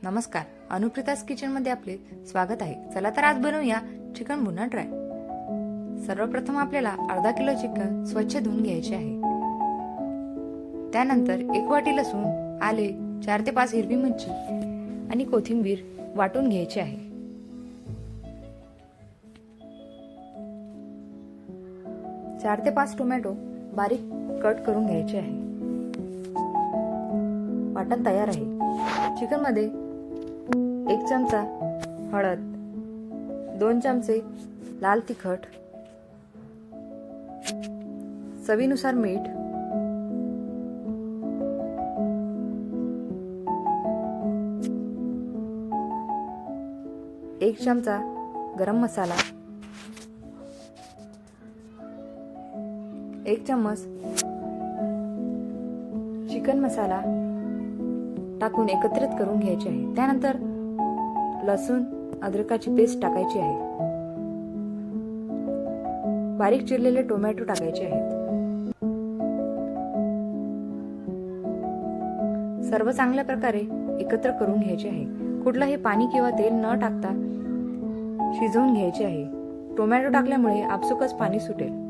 नमस्कार, अनुप्रितास किचन मध्ये आपले स्वागत आहे। चला तर आज बनवूया चिकन बुना ड्राय। सर्वप्रथम आपल्याला अर्धा किलो चिकन स्वच्छ धुवून घ्यायचे आहे। त्यानंतर 1 वाटी लसूण, आले, 4 ते 5 हिरवी मिरची आणि कोथिंबीर वाटून घ्यायची आहे। चार ते 5 टोमॅटो बारीक कट करून घ्यायचे आहे। वाटण तयार आहे। चिकन मध्ये 1 चमचा हळद, 2 चमचे लाल तिखट, चवीनुसार मीठ, एक चमचा गरम मसाला, 1 चम्मच चिकन मसाला टाकून एकत्रित करून घ्यायचे आहे। त्यानंतर लसूण अद्रकाची पेस्ट टाकायची आहे। बारीक चिरलेले टोमॅटो टाकायचे आहेत। सर्व चांगल्या प्रकारे एकत्र करून घ्यायचे आहे। कुठलाही पाणी किंवा तेल न टाकता शिजवून घ्यायचे आहे। टोमॅटो टाकल्यामुळे आपसुकच पाणी सुटेल।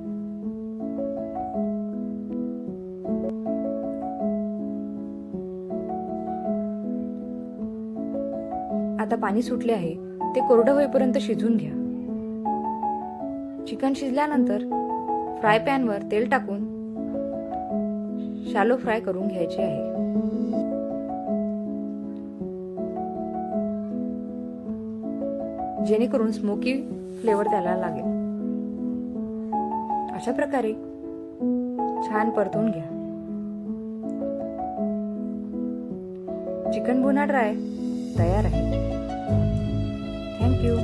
आता पाणी सुटले आहे, ते कोरडं होईपर्यंत शिजवून घ्या। चिकन शिजल्यानंतर फ्राय पॅन वर तेल टाकून शॅलो फ्राय करून घ्यायचे आहे। जेणेकरून स्मोकी फ्लेवर त्याला लागेल। अशा प्रकारे छान परतून घ्या। चिकन बुना ड्राय तयार आहे। Thank you.